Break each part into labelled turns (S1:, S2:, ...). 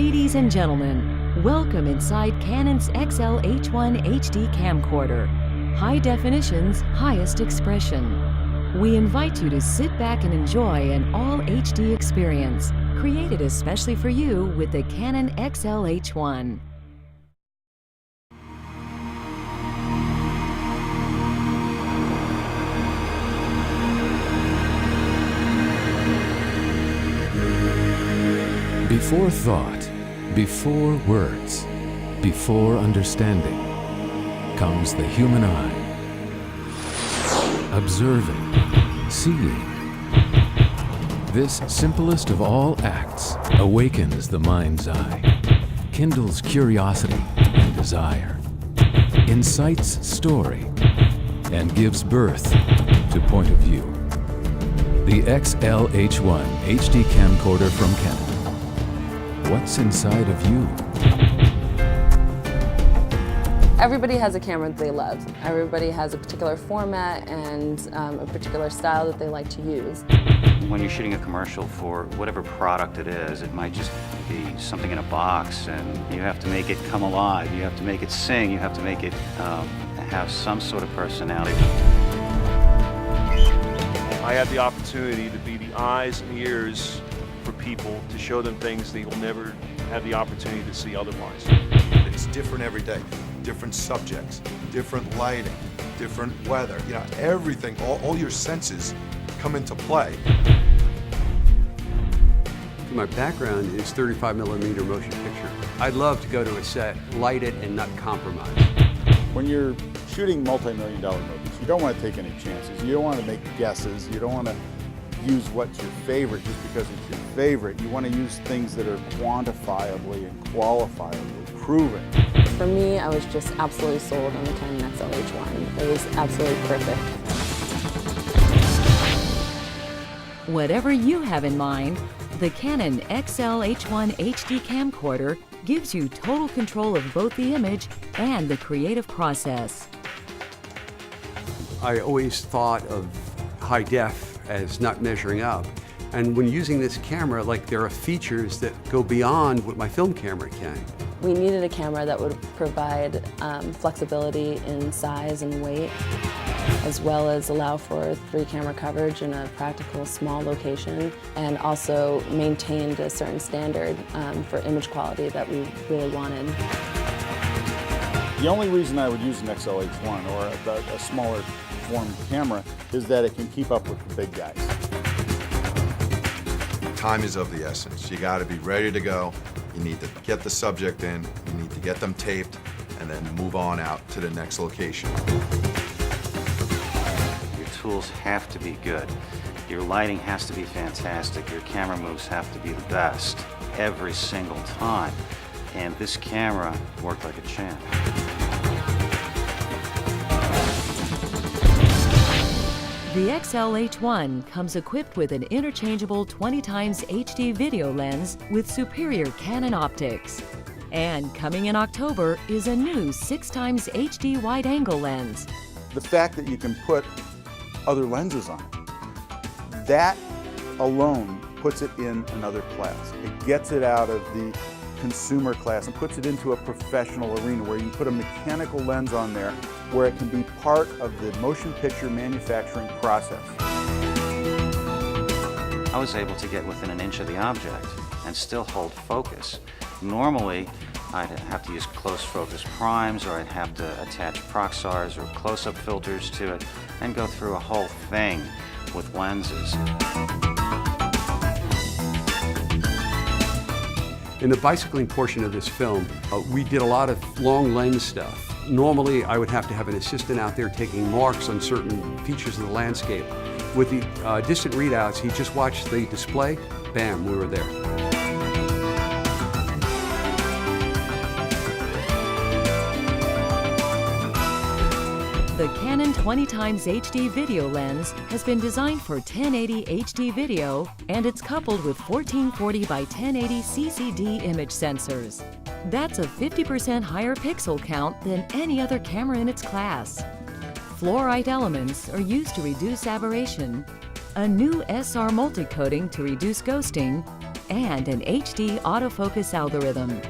S1: Ladies and gentlemen, welcome inside Canon's XL-H1 HD camcorder. High definition's highest expression. We invite you to sit back and enjoy an all HD experience, created especially for you with the Canon XL-H1.
S2: Before thought, before words, before understanding, comes the human eye. Observing, seeing. This simplest of all acts awakens the mind's eye, kindles curiosity and desire, incites story, and gives birth to point of view. The XL-H1 HD camcorder from Canon. What's inside of you?
S3: Everybody has a camera that they love. Everybody has a particular format and a particular style that they like to use.
S4: When you're shooting a commercial for whatever product it is, it might just be something in a box, and you have to make it come alive. You have to make it sing. You have to make it have some sort of personality.
S5: I had the opportunity to be the eyes and ears for people, to show them things they will never have the opportunity to see otherwise.
S6: It's different every day, different subjects, different lighting, different weather, you know, everything, all your senses come into play.
S7: My background is 35mm motion picture. I'd love to go to a set, light it, and not compromise.
S8: When you're shooting multi-million-dollar movies, you don't want to take any chances. You don't want to make guesses. You don't want to use what's your favorite just because it's your favorite. You want to use things that are quantifiably and qualifiably proven.
S3: For me, I was just absolutely sold on the Canon XL-H1. It was absolutely perfect.
S1: Whatever you have in mind, the Canon XL-H1 HD camcorder gives you total control of both the image and the creative process.
S7: I always thought of high def as not measuring up. And when using this camera, like, there are features that go beyond what my film camera can.
S3: We needed a camera that would provide flexibility in size and weight, as well as allow for 3-camera coverage in a practical small location, and also maintained a certain standard for image quality that we really wanted.
S8: The only reason I would use an XL-H1 or a smaller form camera is that it can keep up with the big guys.
S6: Time is of the essence. You got to be ready to go. You need to get the subject in, you need to get them taped, and then move on out to the next location.
S4: Your tools have to be good. Your lighting has to be fantastic. Your camera moves have to be the best every single time. And this camera worked like a champ.
S1: The XL-H1 comes equipped with an interchangeable 20x HD video lens with superior Canon optics. And coming in October is a new 6x HD wide-angle lens.
S8: The fact that you can put other lenses on it, that alone puts it in another class. It gets it out of the consumer class and puts it into a professional arena where you put a mechanical lens on there where it can be part of the motion picture manufacturing process.
S4: I was able to get within an inch of the object and still hold focus. Normally, I'd have to use close focus primes, or I'd have to attach Proxars or close-up filters to it and go through a whole thing with lenses.
S7: In the bicycling portion of this film, we did a lot of long lens stuff. Normally, I would have to have an assistant out there taking marks on certain features of the landscape. With the distant readouts, he just watched the display, bam, we were there.
S1: The Canon 20x HD video lens has been designed for 1080 HD video, and it's coupled with 1440 by 1080 CCD image sensors. That's a 50% higher pixel count than any other camera in its class. Fluorite elements are used to reduce aberration, a new SR multi-coating to reduce ghosting, and an HD autofocus algorithm.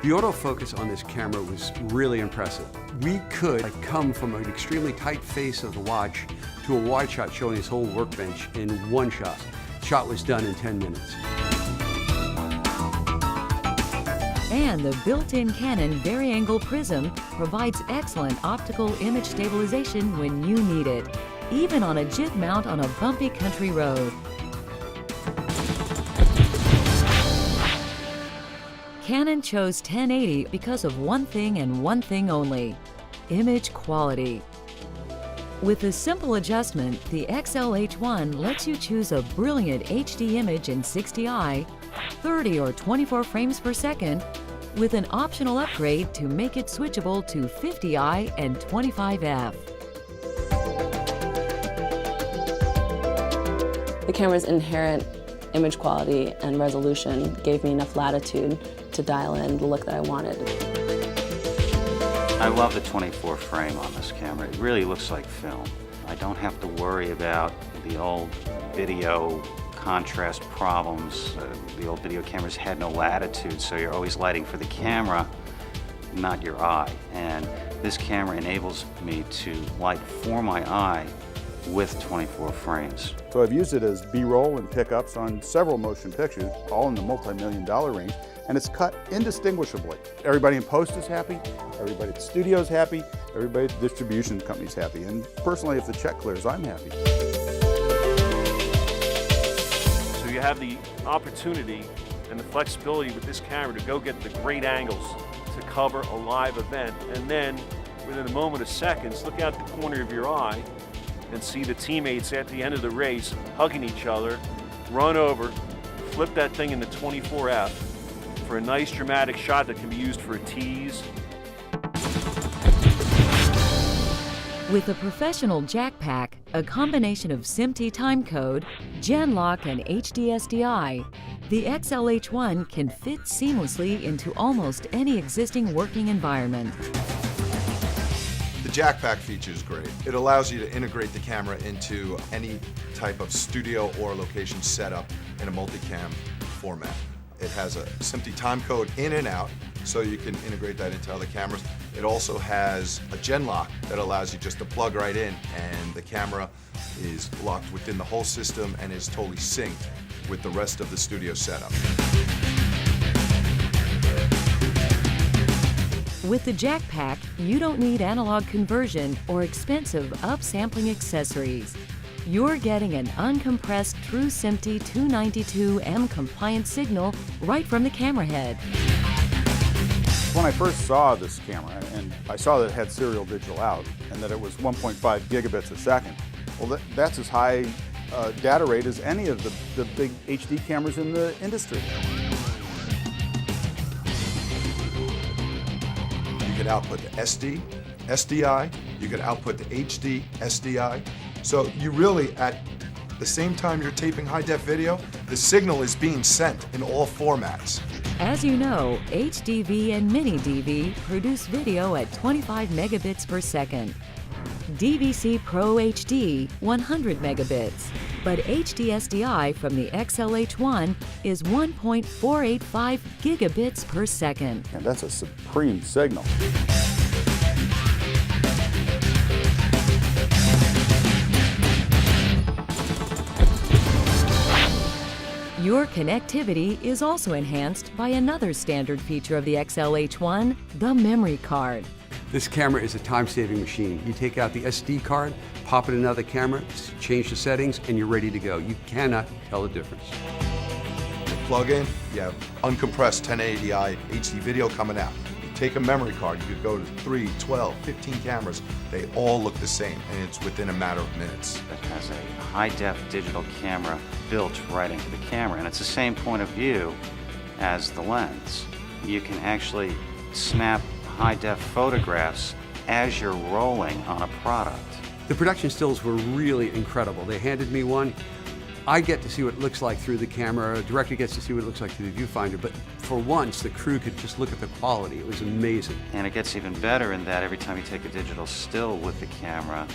S7: The autofocus on this camera was really impressive. We could come from an extremely tight face of the watch to a wide shot showing this whole workbench in one shot. The shot was done in 10 minutes.
S1: And the built-in Canon vari-angle prism provides excellent optical image stabilization when you need it, even on a jib mount on a bumpy country road. Canon chose 1080 because of one thing and one thing only: image quality. With a simple adjustment, the XLH1 lets you choose a brilliant HD image in 60i, 30 or 24 frames per second, with an optional upgrade to make it switchable to 50i and 25f.
S3: The camera's inherent image quality and resolution gave me enough latitude to dial in the look that I wanted.
S4: I love the 24 frame on this camera. It really looks like film. I don't have to worry about the old video contrast problems. The old video cameras had no latitude, so you're always lighting for the camera, not your eye. And this camera enables me to light for my eye with 24 frames.
S8: So I've used it as B-roll and pickups on several motion pictures, all in the multi-million-dollar range, and it's cut indistinguishably. Everybody in post is happy, everybody at the studio is happy, everybody at the distribution company's happy, and personally, if the check clears, I'm happy.
S5: So you have the opportunity and the flexibility with this camera to go get the great angles to cover a live event, and then within a moment of seconds, look out the corner of your eye and see the teammates at the end of the race hugging each other, run over, flip that thing into 24F for a nice dramatic shot that can be used for a tease.
S1: With a professional jack pack, a combination of SMPTE timecode, Genlock, and HD SDI, the XLH1 can fit seamlessly into almost any existing working environment.
S6: The jack pack feature is great. It allows you to integrate the camera into any type of studio or location setup in a multicam format. It has a SMPTE timecode in and out, so you can integrate that into other cameras. It also has a Genlock that allows you just to plug right in, and the camera is locked within the whole system and is totally synced with the rest of the studio setup.
S1: With the jack pack, you don't need analog conversion or expensive upsampling accessories. You're getting an uncompressed true SMPTE 292M compliant signal right from the camera head.
S8: When I first saw this camera, and I saw that it had serial digital out, and that it was 1.5 gigabits a second, well, that's as high data rate as any of the big HD cameras in the industry.
S6: You can output the SD, SDI, you can output the HD, SDI. So you really, at the same time you're taping high-def video, the signal is being sent in all formats.
S1: As you know, HDV and Mini DV produce video at 25 megabits per second. DVC Pro HD, 100 megabits. But HD SDI from the XLH1 is 1.485 gigabits per second.
S8: And that's a supreme signal.
S1: Your connectivity is also enhanced by another standard feature of the XLH1, the memory card.
S7: This camera is a time-saving machine. You take out the SD card, pop it in another camera, change the settings, and you're ready to go. You cannot tell the difference.
S6: You plug in, you have uncompressed 1080i HD video coming out. You take a memory card, you could go to 3, 12, 15 cameras. They all look the same, and it's within a matter of minutes.
S4: It has a high-def digital camera built right into the camera, and it's the same point of view as the lens. You can actually snap high-def photographs as you're rolling on a product.
S7: The production stills were really incredible. They handed me one. I get to see what it looks like through the camera. The director gets to see what it looks like through the viewfinder, but for once, the crew could just look at the quality. It was amazing.
S4: And it gets even better in that every time you take a digital still with the camera,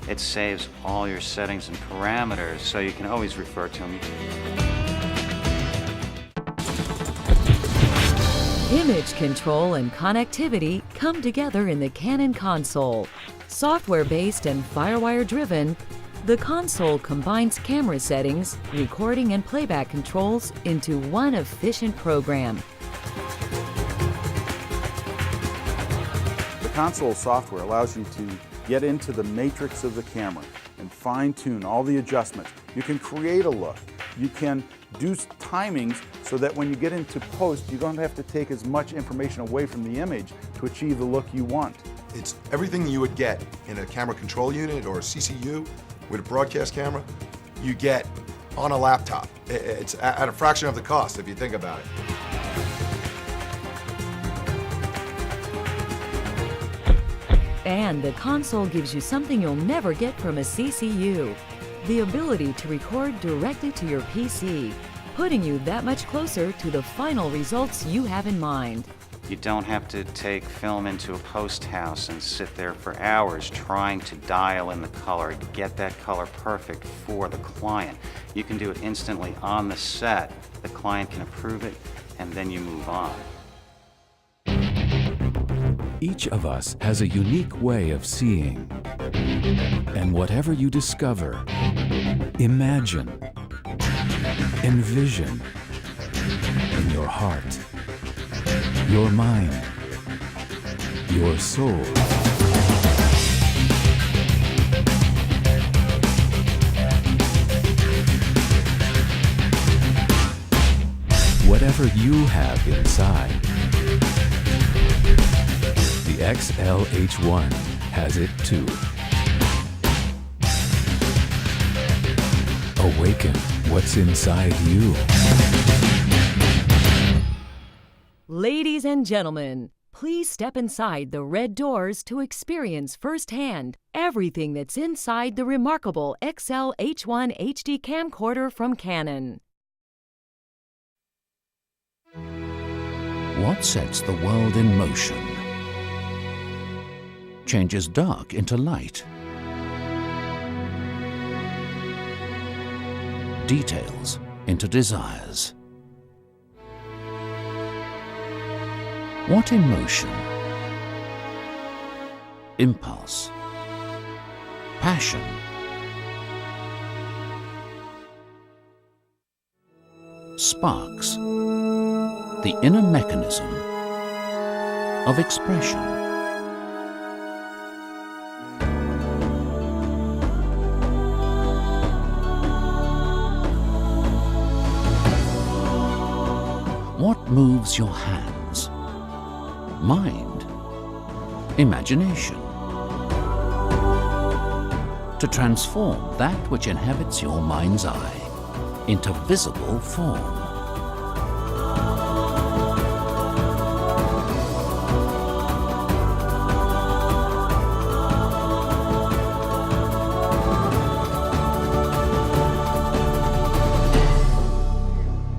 S4: it saves all your settings and parameters, so you can always refer to them.
S1: Image control and connectivity come together in the Canon console. Software-based and FireWire-driven, the console combines camera settings, recording and playback controls into one efficient program.
S8: The console software allows you to get into the matrix of the camera and fine-tune all the adjustments. You can create a look. You can do timings so that when you get into post, you don't have to take as much information away from the image to achieve the look you want.
S6: It's everything you would get in a camera control unit or a CCU with a broadcast camera, you get on a laptop. It's at a fraction of the cost if you think about it.
S1: And the console gives you something you'll never get from a CCU. The ability to record directly to your PC, putting you that much closer to the final results you have in mind.
S4: You don't have to take film into a post house and sit there for hours trying to dial in the color, get that color perfect for the client. You can do it instantly on the set. The client can approve it, and then you move on.
S2: Each of us has a unique way of seeing. And whatever you discover, imagine, envision in your heart, your mind, your soul. Whatever you have inside, the XL-H1 has it too. Awaken what's inside you.
S1: Ladies and gentlemen, please step inside the red doors to experience firsthand everything that's inside the remarkable XL-H1 HD camcorder from Canon.
S9: What sets the world in motion? Changes dark into light. Details into desires. What emotion? Impulse. Passion. Sparks. The inner mechanism of expression. What moves your hands? Mind? Imagination? To transform that which inhabits your mind's eye into visible form.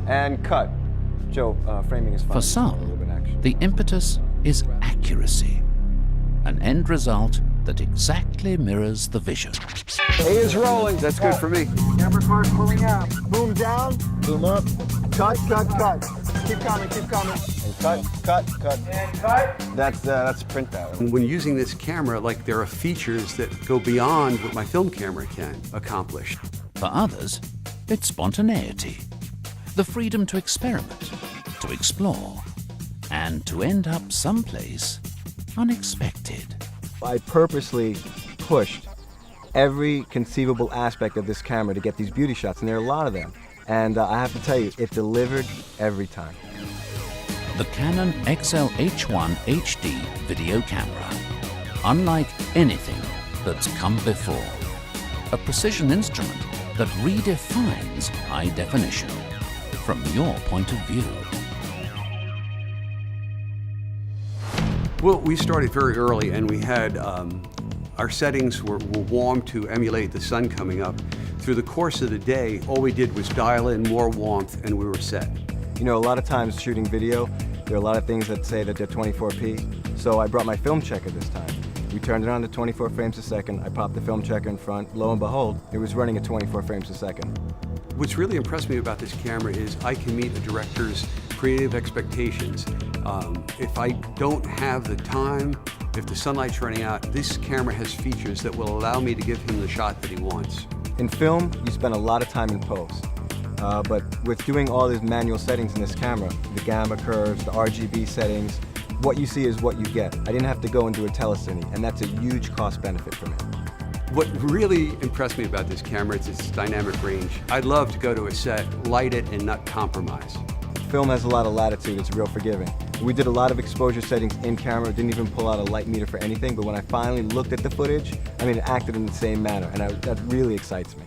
S10: And cut. Joe, framing is fine.
S9: For some, the impetus is accuracy, an end result that exactly mirrors the vision.
S10: A is rolling.
S7: That's good for me.
S11: Camera card's pulling out. Boom down, boom up. Cut, cut, cut. Keep coming, keep coming.
S10: And cut, cut, cut.
S11: And cut.
S10: That's print that.
S7: When using this camera, like, there are features that go beyond what my film camera can accomplish.
S9: For others, it's spontaneity, the freedom to experiment, to explore, and to end up someplace unexpected.
S10: I purposely pushed every conceivable aspect of this camera to get these beauty shots, and there are a lot of them. And I have to tell you, it delivered every time.
S9: The Canon XL-H1 HD video camera, unlike anything that's come before. A precision instrument that redefines high definition from your point of view.
S7: Well, we started very early, and we had our settings were warm to emulate the sun coming up. Through the course of the day, all we did was dial in more warmth, and we were set.
S10: You know, a lot of times shooting video, there are a lot of things that say that they're 24p. So I brought my film checker this time. We turned it on to 24 frames a second. I popped the film checker in front. Lo and behold, it was running at 24 frames a second.
S7: What's really impressed me about this camera is I can meet a director's creative expectations. If I don't have the time, if the sunlight's running out, this camera has features that will allow me to give him the shot that he wants.
S10: In film, you spend a lot of time in post. But with doing all these manual settings in this camera, the gamma curves, the RGB settings, what you see is what you get. I didn't have to go and do a telecine, and that's a huge cost benefit for me.
S7: What really impressed me about this camera is its dynamic range. I'd love to go to a set, light it, and not compromise.
S10: Film has a lot of latitude, it's real forgiving. We did a lot of exposure settings in camera, didn't even pull out a light meter for anything, but when I finally looked at the footage, I mean, it acted in the same manner, and that really excites me.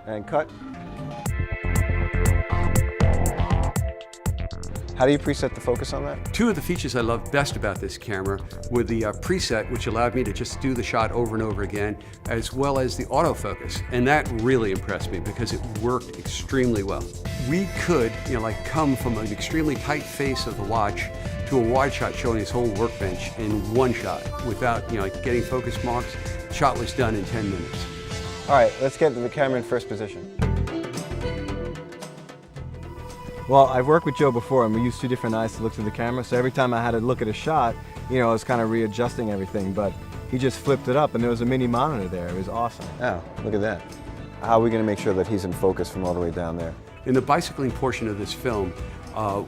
S10: And cut. How do you preset the focus on that?
S7: Two of the features I loved best about this camera were the preset, which allowed me to just do the shot over and over again, as well as the autofocus. And that really impressed me because it worked extremely well. We could, like come from an extremely tight face of the watch to a wide shot showing his whole workbench in one shot without, getting focus marks. The shot was done in 10 minutes.
S10: All right, let's get the camera in first position. Well, I've worked with Joe before, and we used two different eyes to look through the camera, so every time I had to look at a shot, I was kind of readjusting everything, but he just flipped it up, and there was a mini monitor there. It was awesome. Oh, look at that. How are we going to make sure that he's in focus from all the way down there?
S7: In the bicycling portion of this film,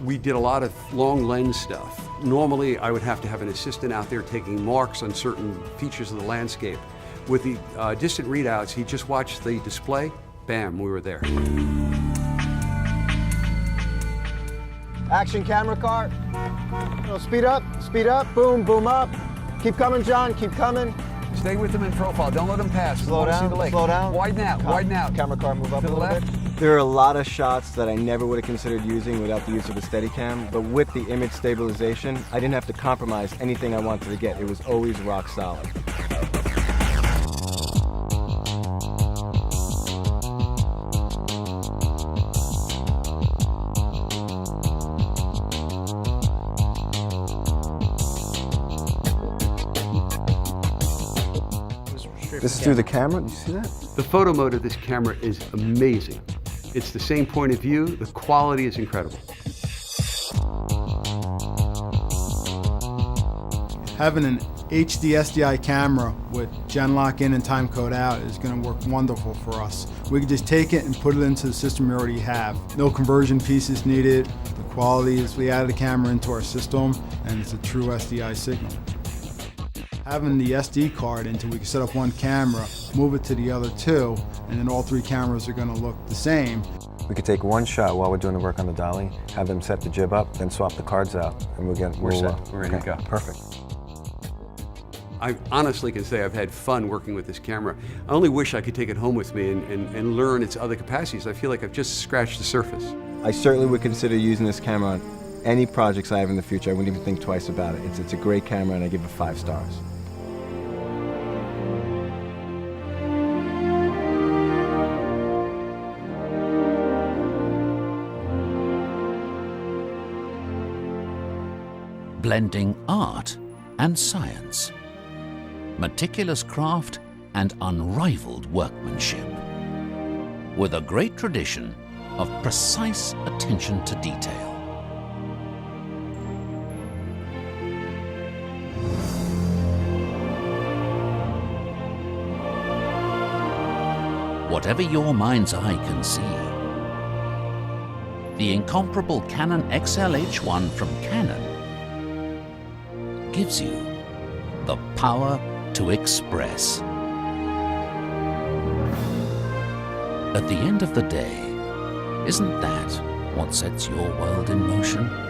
S7: we did a lot of long lens stuff. Normally, I would have to have an assistant out there taking marks on certain features of the landscape. With the distant readouts, he just watched the display, bam, we were there.
S11: Action camera car. Speed up, boom, boom up. Keep coming, John, keep coming.
S7: Stay with them in profile, don't let them pass.
S11: Slow down, slow down.
S7: Widen out, widen out.
S11: Camera car, move up
S7: to
S11: a
S7: the
S11: little
S7: left.
S11: bit.
S10: There are a lot of shots that I never would have considered using without the use of a Steadicam, but with the image stabilization, I didn't have to compromise anything I wanted to get. It was always rock solid. This is through the camera, do you see that?
S7: The photo mode of this camera is amazing. It's the same point of view, the quality is incredible.
S12: Having an HD SDI camera with gen lock in and time code out is going to work wonderful for us. We can just take it and put it into the system we already have. No conversion pieces needed. The quality is we added the camera into our system and it's a true SDI signal. Having the SD card into, we can set up one camera, move it to the other two, and then all three cameras are going to look the same.
S10: We could take one shot while we're doing the work on the dolly, have them set the jib up, then swap the cards out, and we're set.
S7: We're ready to go.
S10: Perfect.
S7: I honestly can say I've had fun working with this camera. I only wish I could take it home with me and learn its other capacities. I feel like I've just scratched the surface.
S10: I certainly would consider using this camera on any projects I have in the future. I wouldn't even think twice about it. It's a great camera, and I give it 5 stars.
S9: Blending art and science, meticulous craft and unrivaled workmanship, with a great tradition of precise attention to detail. whatever your mind's eye can see. The incomparable Canon XL-H1 from Canon gives you the power to express. At the end of the day, isn't that what sets your world in motion?